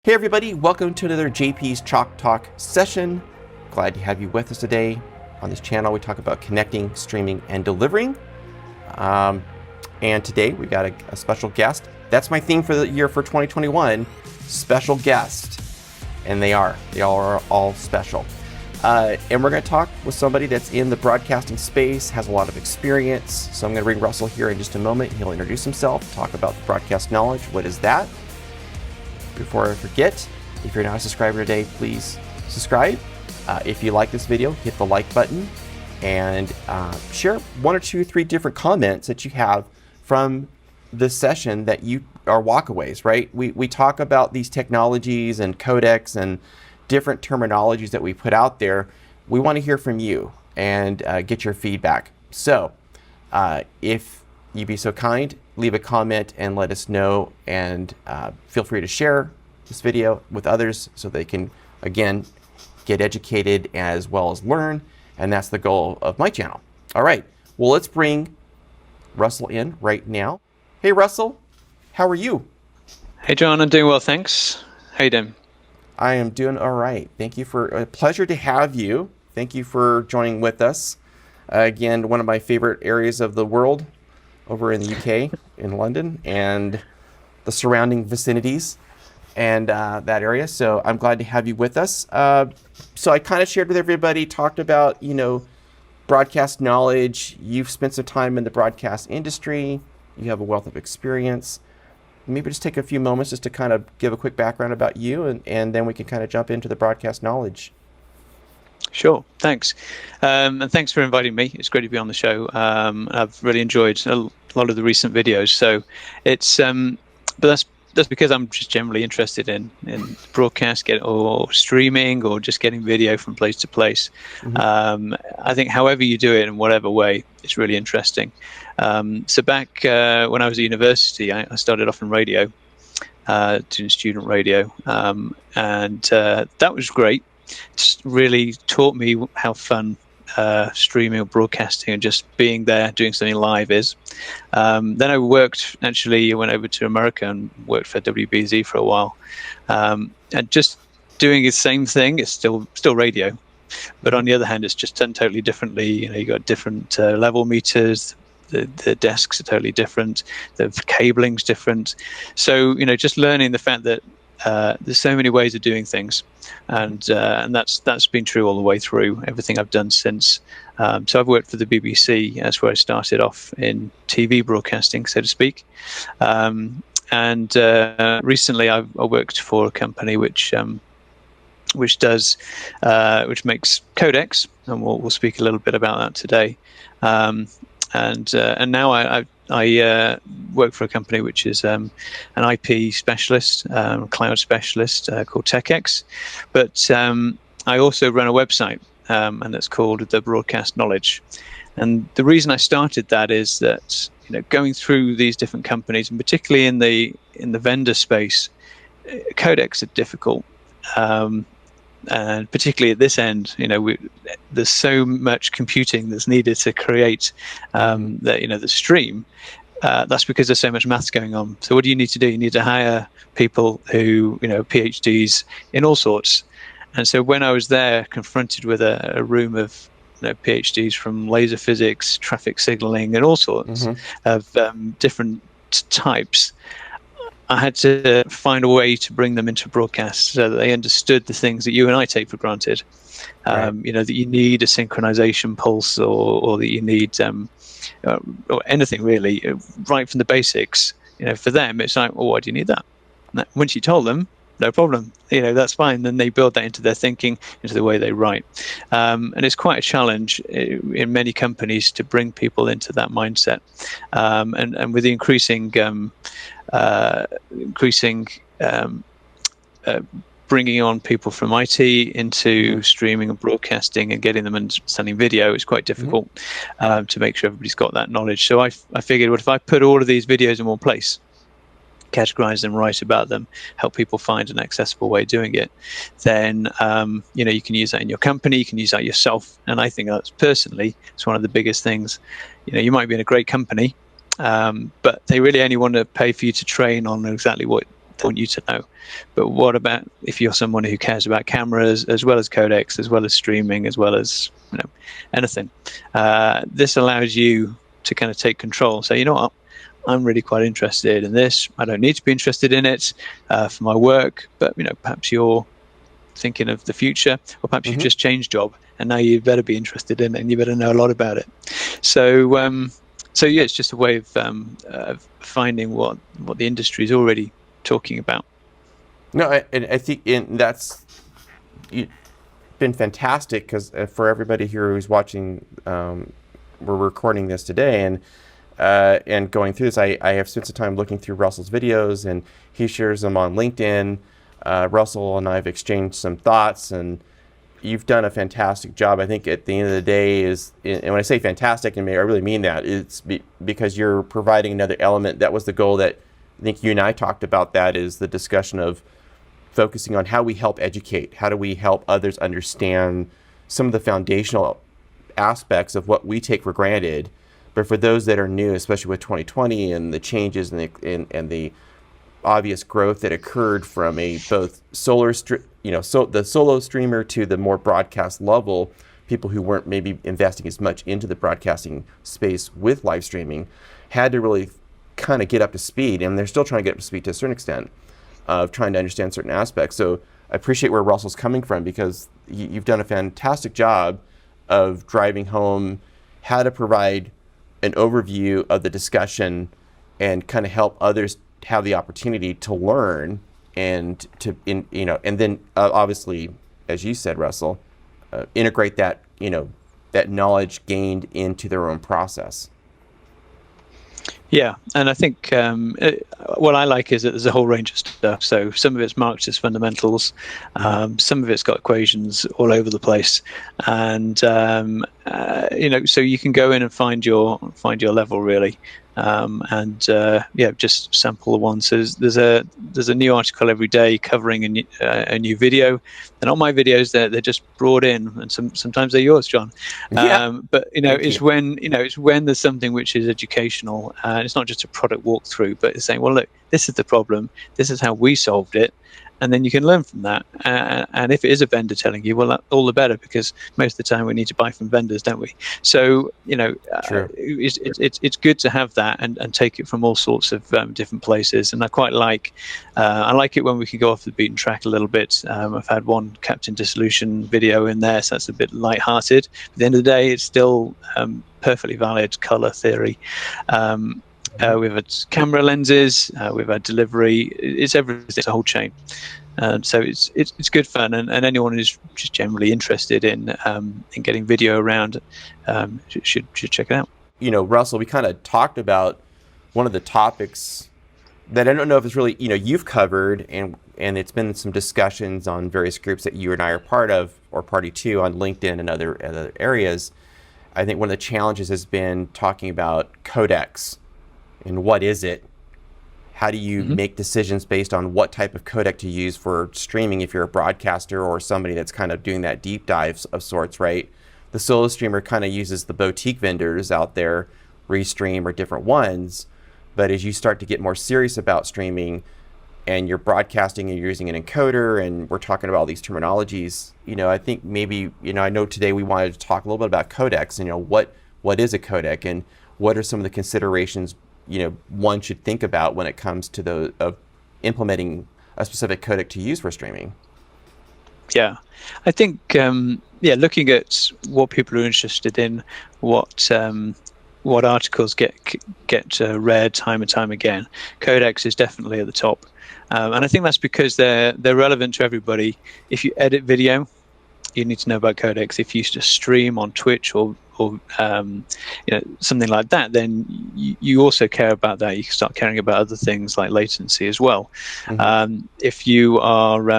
Hey everybody, welcome to another JP's Chalk Talk session. Glad to have you with us today. On this channel we talk about connecting, streaming, and delivering. And today we got a special guest. That's my theme for the year for 2021, special guest. And they all are all special. And we're going to talk with somebody that's in the broadcasting space, has a lot of experience. So I'm going to bring Russell here in just a moment. He'll introduce himself, talk about the broadcast knowledge. What is that? Before I forget, if you're not a subscriber today, please subscribe. If you like this video, hit the like button and share 1 or 2, 3 different comments that you have from this session that you are walkaways, right? We talk about these technologies and codecs and different terminologies that we put out there. We want to hear from you and get your feedback. So if you'd be so kind, leave a comment and let us know, and feel free to share this video with others so they can, again, get educated as well as learn, and that's the goal of my channel. All right, well, let's bring Russell in right now. Hey, Russell, how are you? Hey, John, I'm doing well, thanks. How you doing? I am doing all right. Thank you for a pleasure to have you. Thank you for joining with us. Again, one of my favorite areas of the world, over in the UK, in London, and the surrounding vicinities, and that area. So I'm glad to have you with us. So I kind of shared with everybody, talked about, broadcast knowledge. You've spent some time in the broadcast industry. You have a wealth of experience. Maybe just take a few moments just to kind of give a quick background about you, and then we can kind of jump into the broadcast knowledge. Sure, thanks. And thanks for inviting me. It's great to be on the show. I've really enjoyed a lot of the recent videos. So it's, but that's because I'm just generally interested in broadcast, or streaming, or just getting video from place to place. Mm-hmm. I think however you do it in whatever way, it's really interesting. So back when I was at university, I started off in radio, doing student radio, and that was great. Just really taught me how fun streaming or broadcasting and just being there doing something live is. Then I went over to America and worked for WBZ for a while, and just doing the same thing. It's still radio, but on the other hand, it's just done totally differently. You got different level meters. The desks are totally different. The cabling's different. So just learning the fact that there's so many ways of doing things, and that's been true all the way through everything I've done since. So I've worked for the BBC. That's where I started off in TV broadcasting, so to speak. And recently I worked for a company which makes codecs, and we'll speak a little bit about that today. And now I work for a company which is an IP specialist, cloud specialist called TechX. But I also run a website, and it's called The Broadcast Knowledge. And the reason I started that is that going through these different companies, and particularly in the vendor space, codecs are difficult. And particularly at this end, there's so much computing that's needed to create the stream. That's because there's so much maths going on. So what do you need to do? You need to hire people who, PhDs in all sorts. And so when I was there, confronted with a room of PhDs from laser physics, traffic signaling, and all sorts of different types, I had to find a way to bring them into broadcast so that they understood the things that you and I take for granted. Right. That you need a synchronization pulse, or that you need or anything really, right from the basics. For them, it's like, well, why do you need that? And once you told them, no problem. That's fine. Then they build that into their thinking, into the way they write. And it's quite a challenge in many companies to bring people into that mindset. And with the increasing bringing on people from IT into streaming and broadcasting and getting them understanding video is quite difficult to make sure everybody's got that knowledge. So I figured, what if I put all of these videos in one place, categorize them, write about them, help people find an accessible way of doing it, then you can use that in your company, you can use that yourself. And I think that's personally, it's one of the biggest things. You might be in a great company, but they really only want to pay for you to train on exactly what they want you to know. But what about if you're someone who cares about cameras as well as codecs, as well as streaming, as well as anything? This allows you to kind of take control. So you know what, I'm really quite interested in this. I don't need to be interested in it for my work, but perhaps you're thinking of the future, or perhaps you've just changed job and now you better be interested in it and you better know a lot about it. So yeah, it's just a way of finding what the industry is already talking about. No, I think that's been fantastic, because for everybody here who's watching, we're recording this today, and going through this, I have spent some time looking through Russell's videos, and he shares them on LinkedIn. Russell and I have exchanged some thoughts, and you've done a fantastic job. I think at the end of the day and when I say fantastic, and I really mean that, it's because you're providing another element. That was the goal that I think you and I talked about, that is the discussion of focusing on how we help educate, how do we help others understand some of the foundational aspects of what we take for granted. But for those that are new, especially with 2020 and the changes and the obvious growth that occurred from both the solo streamer to the more broadcast level, people who weren't maybe investing as much into the broadcasting space with live streaming had to really kind of get up to speed, and they're still trying to get up to speed to a certain extent of trying to understand certain aspects. So I appreciate where Russell's coming from, because you've done a fantastic job of driving home how to provide an overview of the discussion and kind of help others have the opportunity to learn and and then obviously, as you said, Russell, integrate that that knowledge gained into their own process. Yeah, and I think what I like is that there's a whole range of stuff. So some of it's marked as fundamentals, some of it's got equations all over the place, and so you can go in and find your level really, just sample the ones. So there's a new article every day covering a new video, and on my videos they're just brought in, and sometimes they're yours, John. But it's when there's something which is educational, and it's not just a product walkthrough, but it's saying, well, look, this is the problem, this is how we solved it. And then you can learn from that. And if it is a vendor telling you, well, all the better, because most of the time we need to buy from vendors, don't we? So, it's good to have that and take it from all sorts of different places. And I quite like it when we can go off the beaten track a little bit. I've had one Captain Dissolution video in there, so that's a bit lighthearted. At the end of the day, it's still perfectly valid color theory. We've had camera lenses, we've had delivery. It's everything. It's a whole chain. So it's good fun, and anyone who's just generally interested in getting video around should check it out. Russell, we kind of talked about one of the topics that I don't know if it's really you've covered, and it's been some discussions on various groups that you and I are part of or party to on LinkedIn and other areas. I think one of the challenges has been talking about codecs. And what is it? How do you make decisions based on what type of codec to use for streaming if you're a broadcaster or somebody that's kind of doing that deep dive of sorts, right? The solo streamer kind of uses the boutique vendors out there, Restream or different ones. But as you start to get more serious about streaming and you're broadcasting and you're using an encoder, and we're talking about all these terminologies, I think maybe, I know today we wanted to talk a little bit about codecs and, what is a codec and what are some of the considerations one should think about when it comes to of implementing a specific codec to use for streaming. Yeah, I think looking at what people are interested in, what articles get read time and time again, codecs is definitely at the top, and I think that's because they're relevant to everybody. If you edit video, you need to know about codecs. If you just stream on Twitch or something like that, then you also care about that. You can start caring about other things like latency as well. If you are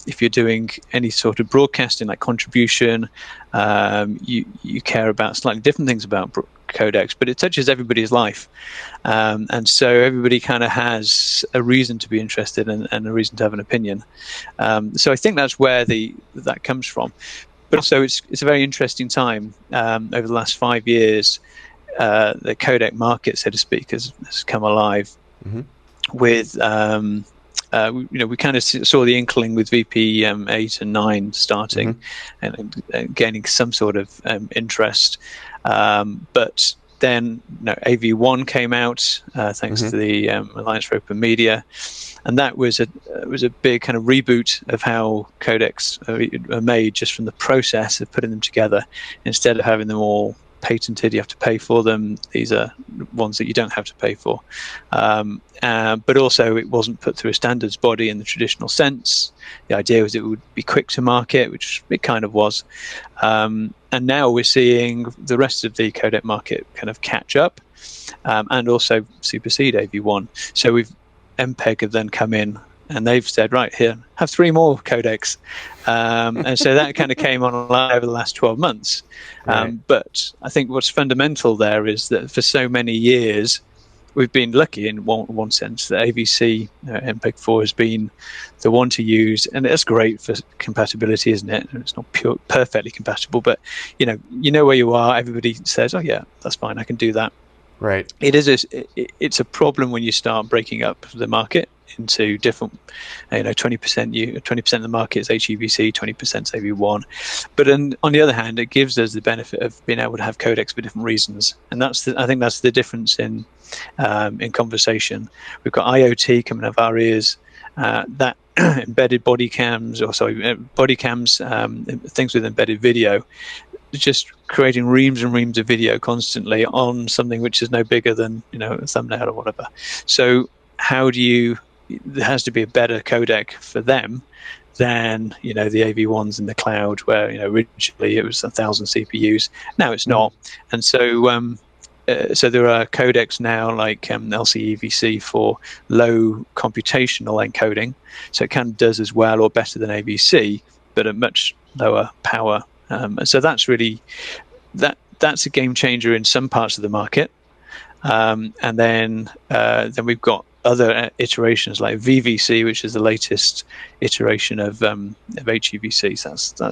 if you're doing any sort of broadcasting like contribution, you care about slightly different things about codecs, but it touches everybody's life, and so everybody kind of has a reason to be interested and a reason to have an opinion. So I think that's where that comes from. But also, it's a very interesting time. Over the last 5 years, the codec market, so to speak, has come alive with we kind of saw the inkling with VP8 and 9 starting and gaining some sort of interest. But then AV1 came out thanks to the Alliance for Open Media, and that was a big kind of reboot of how codecs are made, just from the process of putting them together. Instead of having them all patented, you have to pay for them. These are ones that you don't have to pay for. But also, it wasn't put through a standards body in the traditional sense. The idea was it would be quick to market, which it kind of was. And now we're seeing the rest of the codec market kind of catch up and also supersede AV1. So MPEG have then come in, and they've said, right, here, have 3 more codecs. And so that kind of came online over the last 12 months. Right. But I think what's fundamental there is that for so many years, we've been lucky in one sense that AVC MPEG-4 has been the one to use, and it's great for compatibility, isn't it? It's not perfectly compatible, but you know where you are. Everybody says, "Oh yeah, that's fine. I can do that." Right. It's a problem when you start breaking up the market into different, 20% of the market is HEVC, 20% is AV1. But on the other hand, it gives us the benefit of being able to have codecs for different reasons, and I think that's the difference in conversation. We've got IoT coming out of our ears, that embedded body cams, things with embedded video, just creating reams and reams of video constantly on something which is no bigger than a thumbnail or whatever. So there has to be a better codec for them than the AV1s in the cloud, where originally it was 1,000 CPUs. Now it's not, and so so there are codecs now like LCEVC for low computational encoding, so it kind of does as well or better than AVC, but at much lower power. So that's really that's a game changer in some parts of the market, and then we've got other iterations like VVC, which is the latest iteration of HEVC.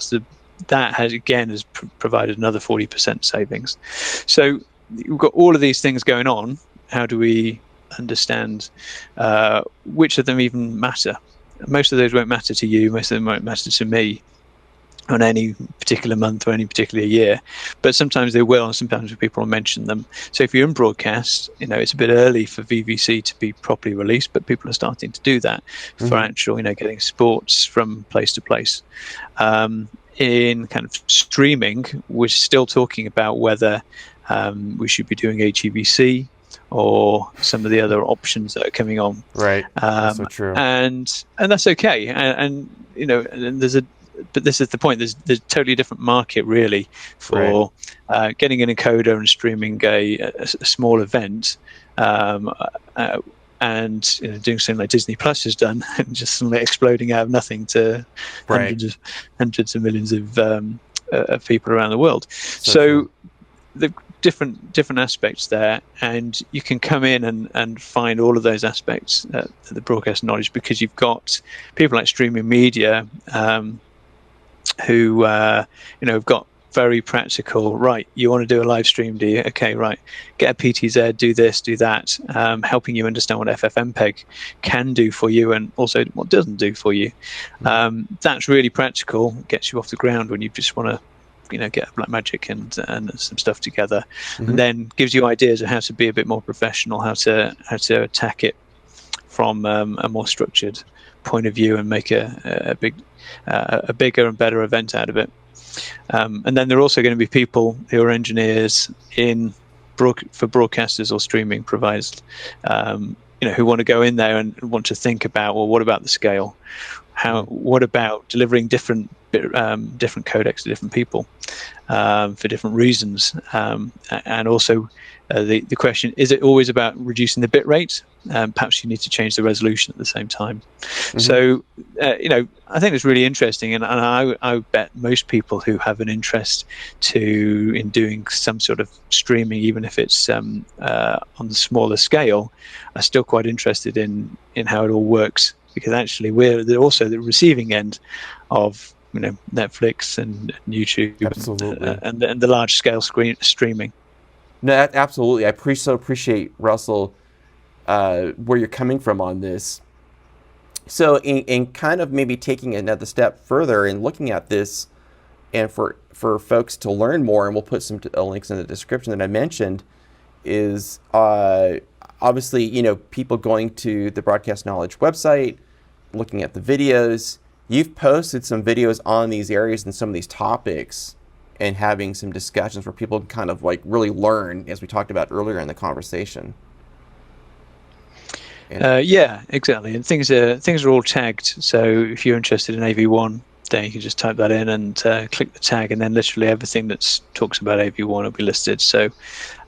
So that has provided another 40% savings. So we've got all of these things going on. How do we understand which of them even matter? Most of those won't matter to you. Most of them won't matter to me on any particular month or any particular year, but sometimes they will, and sometimes people will mention them. So if you're in broadcast, it's a bit early for VVC to be properly released, but people are starting to do that for actual, getting sports from place to place. In kind of streaming, we're still talking about whether we should be doing HEVC or some of the other options that are coming on. Right. That's so true. And that's okay. And but this is the point. There's a totally different market, really, for getting an encoder and streaming a small event, and doing something like Disney Plus has done, and just suddenly exploding out of nothing to hundreds of millions of people around the world. So the different aspects there, and you can come in and find all of those aspects at the broadcast knowledge, because you've got people like Streaming Media. Who have got very practical, right, you want to do a live stream, do you? Okay, right, get a PTZ, do this, do that, helping you understand what FFmpeg can do for you and also what doesn't do for you. That's really practical, gets you off the ground when you just want to get a Blackmagic and some stuff together, and then gives you ideas of how to be a bit more professional, how to attack it from a more structured point of view and make a bigger and better event out of it. And then there are also going to be people who are engineers for broadcasters or streaming providers, who want to go in there and want to think about, well, what about the scale? What about delivering different codecs to different people for different reasons? And also the question, is it always about reducing the bit rate? Perhaps you need to change the resolution at the same time. So, I think it's really interesting, and I bet most people who have an interest in doing some sort of streaming, even if it's on the smaller scale, are still quite interested in how it all works, because actually we're also the receiving end of Netflix and YouTube. Absolutely. and the large scale streaming. No, absolutely. I appreciate, Russell, where you're coming from on this. So in kind of maybe taking another step further and looking at this, and for folks to learn more, and we'll put some links in the description that I mentioned, is obviously, you know, people going to the Broadcast Knowledge website, looking at the videos. You've posted some videos on these areas and some of these topics, and having some discussions where people can kind of like really learn, as we talked about earlier in the conversation. Yeah, exactly. And things are all tagged. So if you're interested in AV1, then you can just type that in and click the tag, and then literally everything that talks about AV1 will be listed. So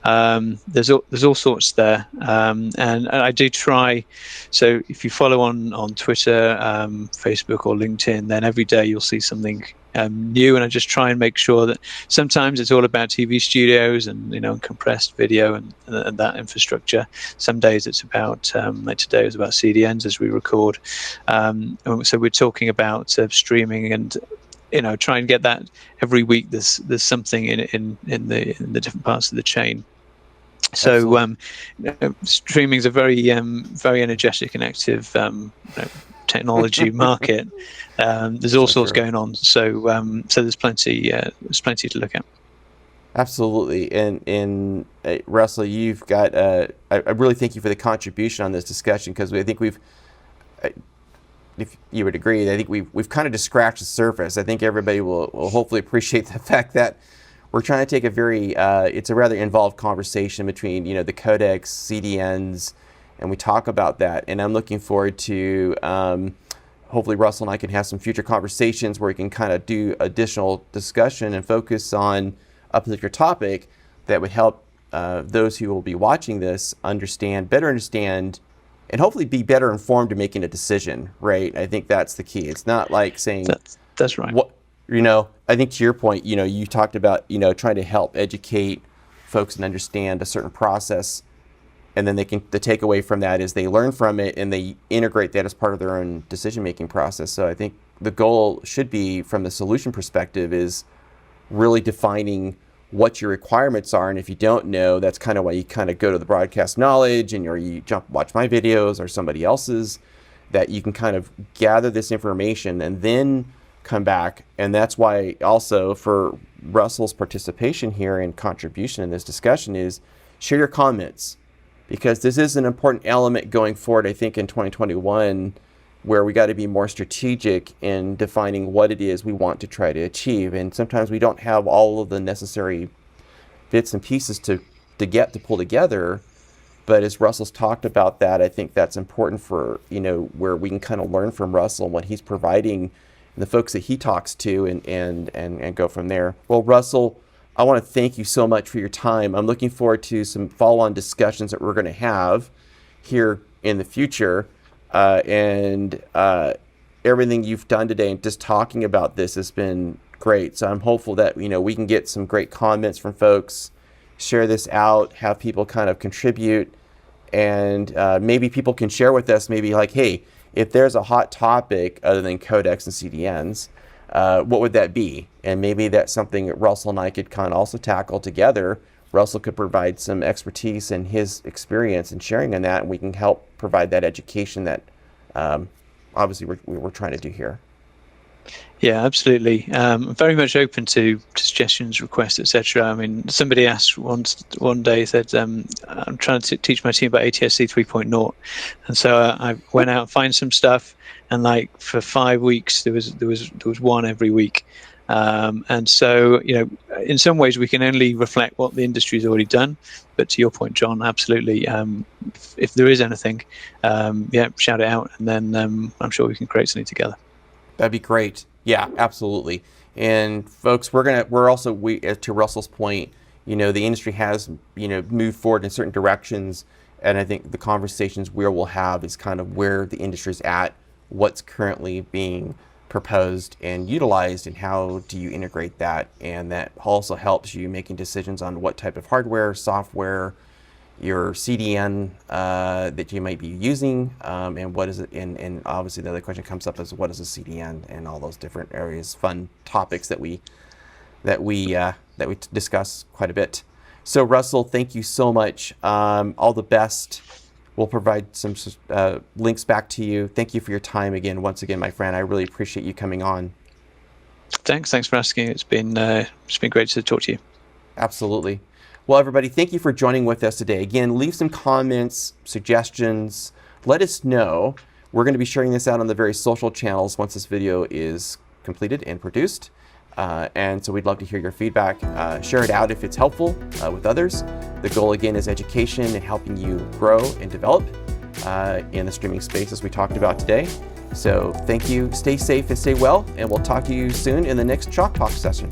there's all sorts there, and I do try. So if you follow on Twitter, Facebook, or LinkedIn, then every day you'll see something new, and I just try and make sure that sometimes it's all about TV studios and, you know, compressed video and that infrastructure. Some days it's about like today was about CDNs as we record. So we're talking about streaming, and, you know, try and get that every week. There's something in the different parts of the chain. So streaming is a very very energetic and active technology market. There's all sorts going on. So there's plenty to look at. Absolutely. And Russell, you've got, I really thank you for the contribution on this discussion, because I think if you would agree, I think we've kind of just scratched the surface. I think everybody will hopefully appreciate the fact that we're trying to take a very, it's a rather involved conversation between, you know, the codecs, CDNs, and we talk about that. And I'm looking forward to, hopefully Russell and I can have some future conversations where we can kind of do additional discussion and focus on a particular topic that would help those who will be watching this better understand, and hopefully be better informed in making a decision, right? I think that's the key. It's not like saying... That's right. What, you know, I think to your point, you know, you talked about, you know, trying to help educate folks and understand a certain process, and then the takeaway from that is they learn from it and they integrate that as part of their own decision-making process. So I think the goal should be, from the solution perspective, is really defining what your requirements are. And if you don't know, that's kind of why you kind of go to the Broadcast Knowledge, or you watch my videos or somebody else's, that you can kind of gather this information and then come back. And that's why also, for Russell's participation here and contribution in this discussion, is share your comments, because this is an important element going forward, I think, in 2021, where we got to be more strategic in defining what it is we want to try to achieve. And sometimes we don't have all of the necessary bits and pieces to pull together. But as Russell's talked about that, I think that's important for, you know, where we can kind of learn from Russell and what he's providing, and the folks that he talks to, and go from there. Well, Russell, I want to thank you so much for your time. I'm looking forward to some follow-on discussions that we're going to have here in the future. And everything you've done today and just talking about this has been great. So I'm hopeful that, you know, we can get some great comments from folks, share this out, have people kind of contribute, and maybe people can share with us, maybe like, hey, if there's a hot topic other than codecs and CDNs, what would that be? And maybe that's something that Russell and I could kind of also tackle together. Russell could provide some expertise and his experience in sharing on that, and we can help provide that education that obviously we're trying to do here. Yeah, absolutely. I'm very much open to suggestions, requests, etc. I mean, somebody asked one day, said, I'm trying to teach my team about ATSC 3.0, and so I went out and find some stuff, and like for 5 weeks there was one every week. And so, you know, in some ways we can only reflect what the industry's already done. But to your point, John, absolutely. If there is anything, shout it out, and then I'm sure we can create something together. That'd be great. Yeah, absolutely. And folks, we're also, to Russell's point, you know, the industry has, you know, moved forward in certain directions, and I think the conversations we'll have is kind of where the industry's at, what's currently being proposed and utilized, and how do you integrate that. And that also helps you making decisions on what type of hardware, software, your CDN that you might be using, and what is it, and obviously the other question comes up is what is a CDN, and all those different areas, fun topics that we discuss quite a bit. So Russell, thank you so much. All the best We'll provide some links back to you. Thank you for your time again, once again, my friend. I really appreciate you coming on. Thanks for asking. It's been great to talk to you. Absolutely. Well, everybody, thank you for joining with us today. Again, leave some comments, suggestions. Let us know. We're going to be sharing this out on the various social channels once this video is completed and produced. And so we'd love to hear your feedback. Share it out if it's helpful with others. The goal, again, is education and helping you grow and develop in the streaming space as we talked about today. So thank you. Stay safe and stay well, and we'll talk to you soon in the next Chalk Talk session.